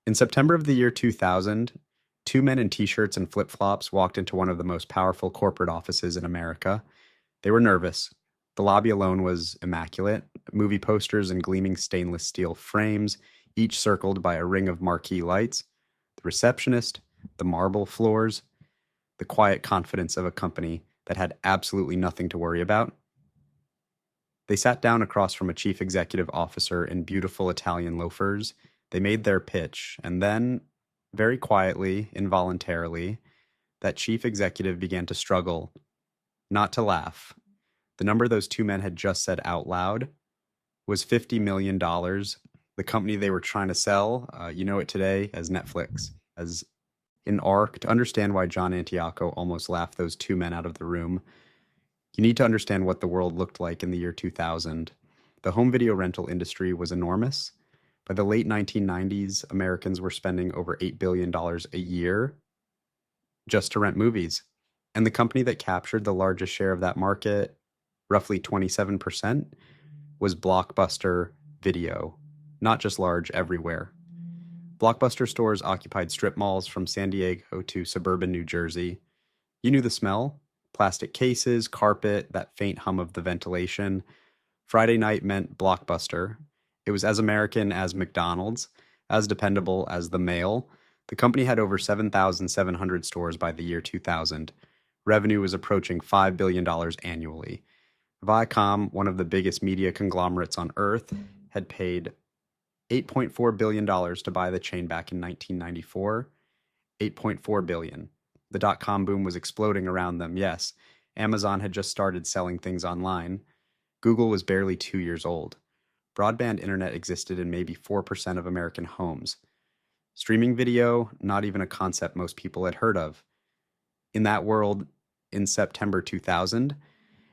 In September of the year 2000, two men in t-shirts and flip-flops walked into one of the most powerful corporate offices in America. They were nervous. The lobby alone was immaculate, movie posters in gleaming stainless steel frames, each circled by a ring of marquee lights. The receptionist, the marble floors, the quiet confidence of a company that had absolutely nothing to worry about. They sat down across from a chief executive officer in beautiful Italian loafers. They made their pitch, and then, very quietly, involuntarily, that chief executive began to struggle, not to laugh. The number those two men had just said out loud was $50 million. dollars. The company they were trying to sell, you know it today as Netflix. As in arc, to understand why John Antioco almost laughed those two men out of the room, you need to understand what the world looked like in the year 2000. The home video rental industry was enormous. By the late 1990s, Americans were spending over $8 billion dollars a year just to rent movies. And the company that captured the largest share of that market, roughly 27%, was Blockbuster Video. Not just large, everywhere. Blockbuster stores occupied strip malls from San Diego to suburban New Jersey. You knew the smell: plastic cases, carpet, that faint hum of the ventilation. Friday night meant Blockbuster. It was as American as McDonald's, as dependable as the mail. The company had over 7,700 stores by the year 2000. Revenue was approaching $5 billion dollars annually. Viacom, one of the biggest media conglomerates on earth, had paid $8.4 billion dollars to buy the chain back in 1994. $8.4 billion dollars. The dot-com boom was exploding around them, yes. Amazon had just started selling things online. Google was barely 2 years old. Broadband internet existed in maybe 4% of American homes. Streaming video, not even a concept most people had heard of. In that world, in September 2000,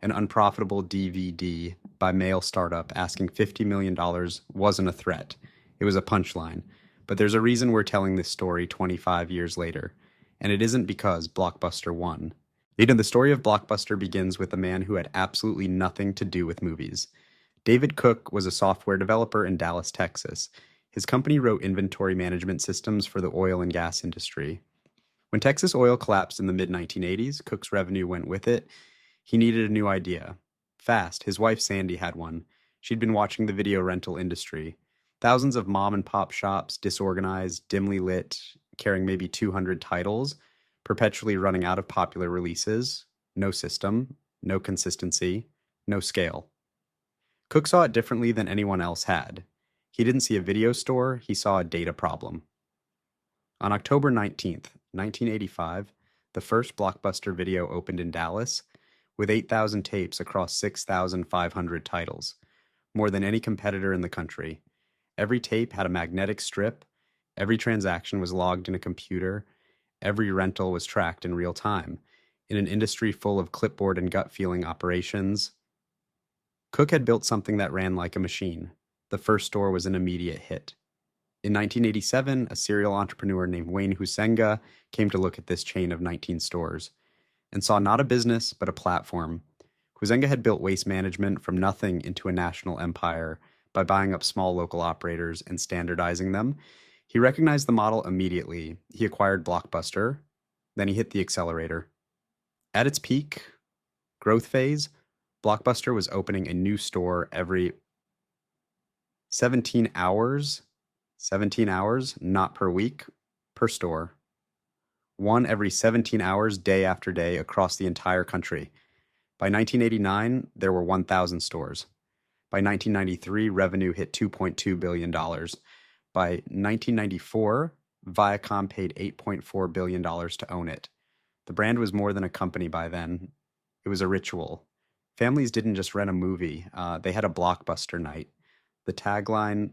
an unprofitable DVD by mail startup asking $50 million dollars wasn't a threat. It was a punchline. But there's a reason we're telling this story 25 years later. And it isn't because Blockbuster won. The story of Blockbuster begins with a man who had absolutely nothing to do with movies. David Cook was a software developer in Dallas, Texas. His company wrote inventory management systems for the oil and gas industry. When Texas oil collapsed in the mid-1980s, Cook's revenue went with it. He needed a new idea. Fast. His wife Sandy had one. She'd been watching the video rental industry. Thousands of mom and pop shops, disorganized, dimly lit, carrying maybe 200 titles, perpetually running out of popular releases, no system, no consistency, no scale. Cook saw it differently than anyone else had. He didn't see a video store, he saw a data problem. On October 19th, 1985, the first Blockbuster Video opened in Dallas, with 8,000 tapes across 6,500 titles, more than any competitor in the country. Every tape had a magnetic strip, every transaction was logged in a computer, every rental was tracked in real time, in an industry full of clipboard and gut-feeling operations. Cook had built something that ran like a machine. The first store was an immediate hit. In 1987, a serial entrepreneur named Wayne Huizenga came to look at this chain of 19 stores and saw not a business, but a platform. Huizenga had built waste management from nothing into a national empire by buying up small local operators and standardizing them. He recognized the model immediately. He acquired Blockbuster, then he hit the accelerator. At its peak growth phase, Blockbuster was opening a new store every 17 hours, not per week, per store. One every 17 hours, day after day, across the entire country. By 1989, there were 1,000 stores. By 1993, revenue hit $2.2 billion. By 1994, Viacom paid $8.4 billion to own it. The brand was more than a company by then. It was a ritual. Families didn't just rent a movie, they had a Blockbuster night. The tagline,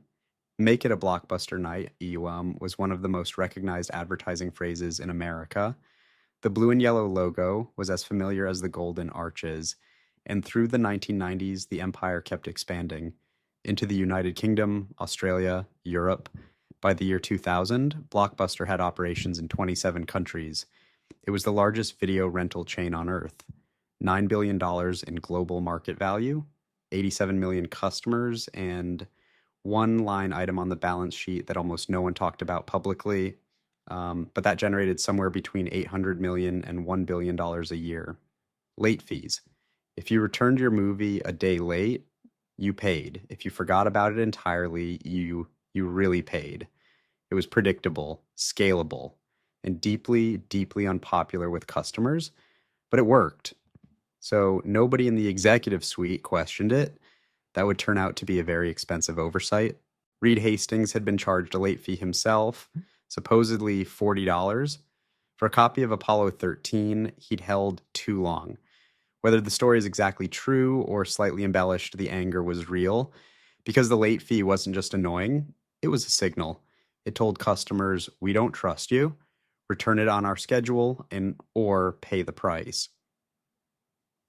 "Make it a Blockbuster night," was one of the most recognized advertising phrases in America. The blue and yellow logo was as familiar as the golden arches, and through the 1990s, the empire kept expanding into the United Kingdom, Australia, Europe. By the year 2000, Blockbuster had operations in 27 countries. It was the largest video rental chain on earth. $9 billion in global market value, 87 million customers, and one line item on the balance sheet that almost no one talked about publicly, but that generated somewhere between 800 million and $1 billion a year. Late fees. If you returned your movie a day late, you paid. If you forgot about it entirely, you really paid. It was predictable, scalable, and deeply, deeply unpopular with customers, but it worked. So nobody in the executive suite questioned it. That would turn out to be a very expensive oversight. Reed Hastings had been charged a late fee himself, supposedly $40. For a copy of Apollo 13, he'd held too long. Whether the story is exactly true or slightly embellished, the anger was real. Because the late fee wasn't just annoying, it was a signal. It told customers, we don't trust you, return it on our schedule, or pay the price.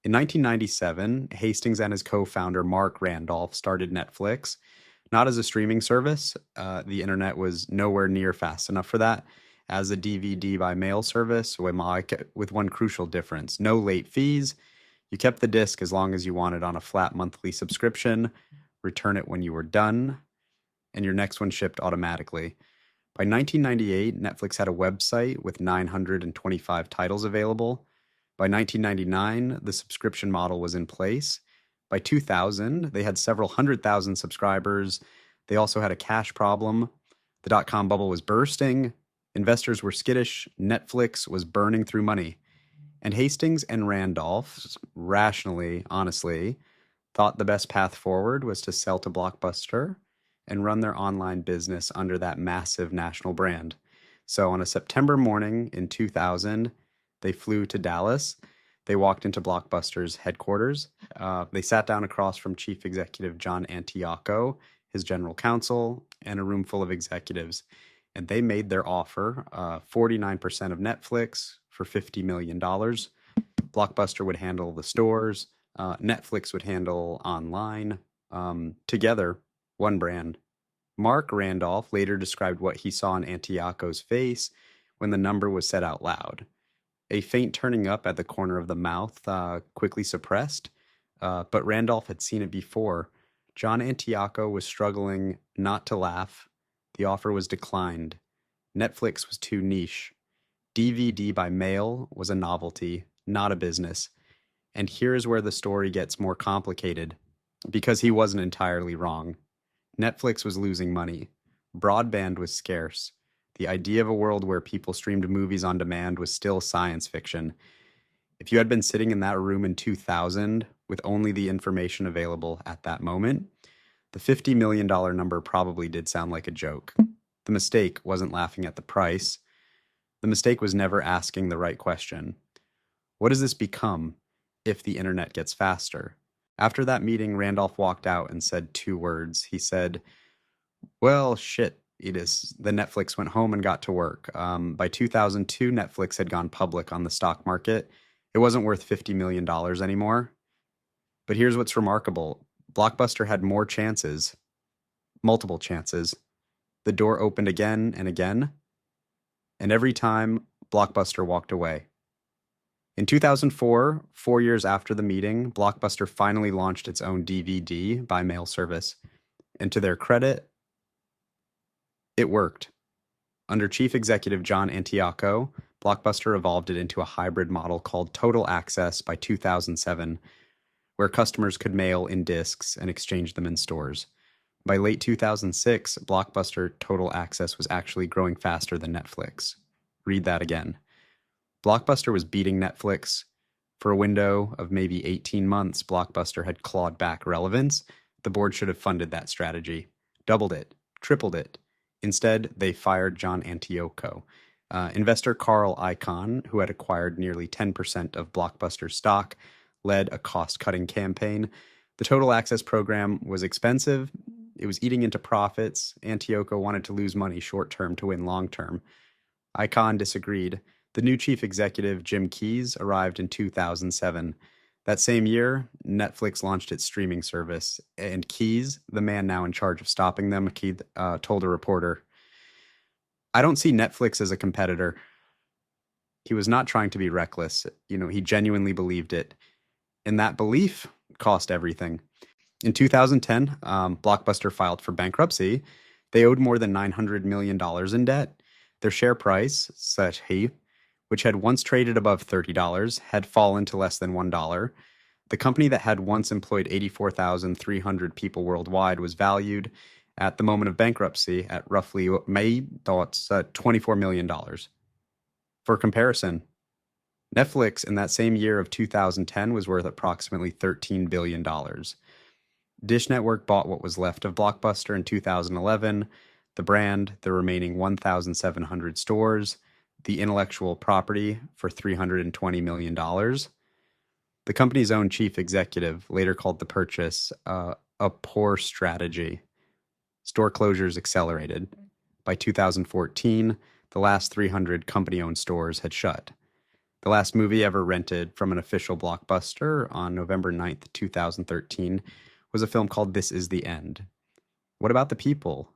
In 1997, Hastings and his co-founder Mark Randolph started Netflix, not as a streaming service. The internet was nowhere near fast enough for that. As a DVD by mail service, with one crucial difference: no late fees. You kept the disc as long as you wanted on a flat monthly subscription, return it when you were done, and your next one shipped automatically. By 1998, Netflix had a website with 925 titles available. By 1999, the subscription model was in place. By 2000, they had several 100,000 subscribers. They also had a cash problem. The dot-com bubble was bursting. Investors were skittish. Netflix was burning through money. And Hastings and Randolph, rationally, honestly, thought the best path forward was to sell to Blockbuster and run their online business under that massive national brand. So on a September morning in 2000, they flew to Dallas. They walked into Blockbuster's headquarters. They sat down across from Chief Executive John Antioco, his general counsel, and a room full of executives. And they made their offer, 49% of Netflix for $50 million. Blockbuster would handle the stores. Netflix would handle online. Together, one brand. Mark Randolph later described what he saw in Antioco's face when the number was said out loud. A faint turning up at the corner of the mouth, quickly suppressed, but Randolph had seen it before. John Antioco was struggling not to laugh. The offer was declined. Netflix was too niche. DVD by mail was a novelty, not a business. And here's where the story gets more complicated, because he wasn't entirely wrong. Netflix was losing money. Broadband was scarce. The idea of a world where people streamed movies on demand was still science fiction. If you had been sitting in that room in 2000 with only the information available at that moment, the $50 million number probably did sound like a joke. The mistake wasn't laughing at the price. The mistake was never asking the right question. What does this become if the internet gets faster? After that meeting, Randolph walked out and said 2 words. He said, well, shit, Edis. The Netflix went home and got to work. By 2002, Netflix had gone public on the stock market. It wasn't worth $50 million anymore. But here's what's remarkable. Blockbuster had more chances, multiple chances. The door opened again and again, and every time, Blockbuster walked away. In 2004, 4 years after the meeting, Blockbuster finally launched its own DVD by mail service. And to their credit, it worked. Under Chief Executive John Antioco, Blockbuster evolved it into a hybrid model called Total Access by 2007, where customers could mail in discs and exchange them in stores. By late 2006, Blockbuster Total Access was actually growing faster than Netflix. Read that again. Blockbuster was beating Netflix. For a window of maybe 18 months, Blockbuster had clawed back relevance. The board should have funded that strategy. Doubled it. Tripled it. Instead, they fired John Antioco. Investor Carl Icahn, who had acquired nearly 10% of Blockbuster stock, led a cost-cutting campaign. The Total Access program was expensive. It was eating into profits. Antioco wanted to lose money short-term to win long-term. Icahn disagreed. The new chief executive, Jim Keyes, arrived in 2007. That same year, Netflix launched its streaming service, and Keyes, the man now in charge of stopping them, told a reporter, I don't see Netflix as a competitor. He was not trying to be reckless. He genuinely believed it. And that belief cost everything. In 2010, Blockbuster filed for bankruptcy. They owed more than $900 million in debt. Their share price, Sahi, which had once traded above $30, had fallen to less than $1. The company that had once employed 84,300 people worldwide was valued at the moment of bankruptcy at roughly May thoughts $24 million. For comparison, Netflix in that same year of 2010 was worth approximately $13 billion. Dish Network bought what was left of Blockbuster in 2011, the brand, the remaining 1,700 stores, the intellectual property for $320 million. The company's own chief executive later called the purchase a poor strategy. Store closures accelerated. By 2014, the last 300 company-owned stores had shut. The last movie ever rented from an official Blockbuster on November 9th, 2013, was a film called This Is the End. What about the people?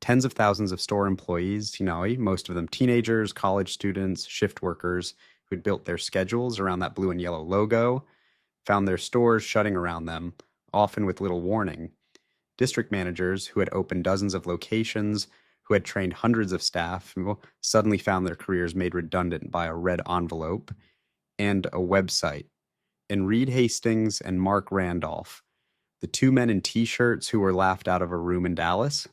Tens of thousands of store employees, most of them teenagers, college students, shift workers who'd built their schedules around that blue and yellow logo, found their stores shutting around them, often with little warning. District managers who had opened dozens of locations, who had trained hundreds of staff, suddenly found their careers made redundant by a red envelope and a website. And Reed Hastings and Mark Randolph, the two men in t-shirts who were laughed out of a room in Dallas.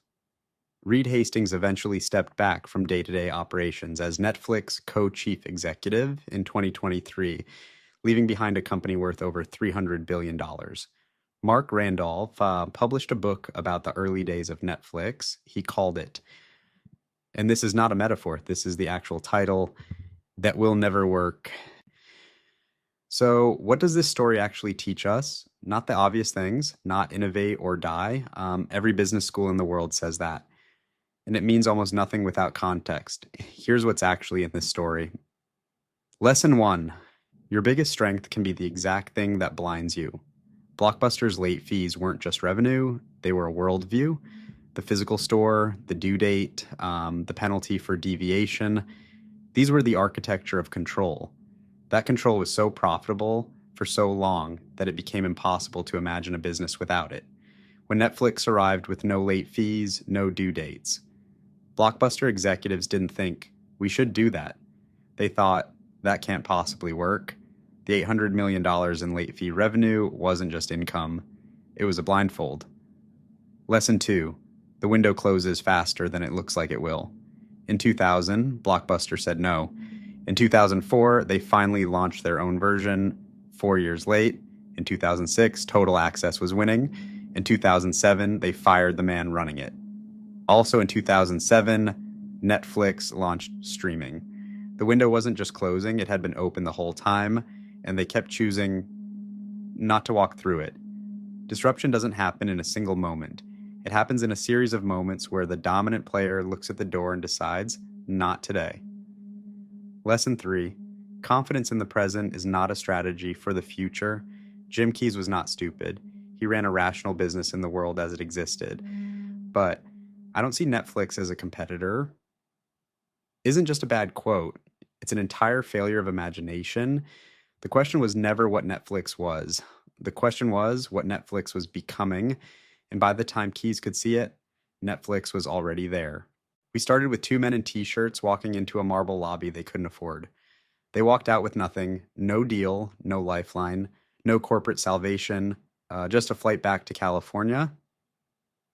Reed Hastings eventually stepped back from day-to-day operations as Netflix co-chief executive in 2023, leaving behind a company worth over $300 billion. Mark Randolph published a book about the early days of Netflix. He called it, and this is not a metaphor, this is the actual title, That Will Never Work. So what does this story actually teach us? Not the obvious things, not innovate or die. Every business school in the world says that. And it means almost nothing without context. Here's what's actually in this story. Lesson 1. Your biggest strength can be the exact thing that blinds you. Blockbuster's late fees weren't just revenue, they were a worldview. The physical store, the due date, the penalty for deviation, these were the architecture of control. That control was so profitable for so long that it became impossible to imagine a business without it. When Netflix arrived with no late fees, no due dates, Blockbuster executives didn't think, we should do that. They thought, that can't possibly work. The $800 million in late fee revenue wasn't just income, it was a blindfold. Lesson 2. The window closes faster than it looks like it will. In 2000, Blockbuster said no. In 2004, they finally launched their own version. 4 years late, in 2006, Total Access was winning. In 2007, they fired the man running it. Also in 2007, Netflix launched streaming. The window wasn't just closing, it had been open the whole time, and they kept choosing not to walk through it. Disruption doesn't happen in a single moment. It happens in a series of moments where the dominant player looks at the door and decides, not today. Lesson 3. Confidence in the present is not a strategy for the future. Jim Keyes was not stupid. He ran a rational business in the world as it existed. But I don't see Netflix as a competitor. Isn't just a bad quote. It's an entire failure of imagination. The question was never what Netflix was. The question was what Netflix was becoming. And by the time Keyes could see it, Netflix was already there. We started with two men in t-shirts walking into a marble lobby they couldn't afford. They walked out with nothing, no deal, no lifeline, no corporate salvation, just a flight back to California,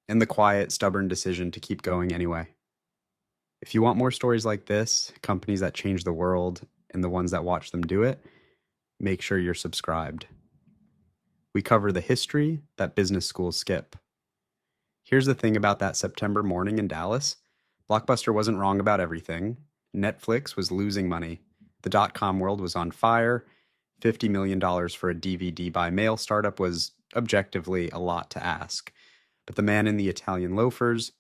and the quiet, stubborn decision to keep going anyway. If you want more stories like this, companies that change the world, and the ones that watch them do it, make sure you're subscribed. We cover the history that business schools skip. Here's the thing about that September morning in Dallas. Blockbuster wasn't wrong about everything. Netflix was losing money. The dot-com world was on fire. $50 million for a DVD by mail startup was objectively a lot to ask. But the man in the Italian loafers,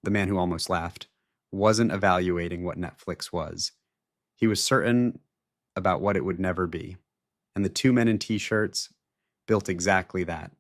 the man who almost laughed, wasn't evaluating what Netflix was. He was certain about what it would never be. And the two men in t-shirts built exactly that.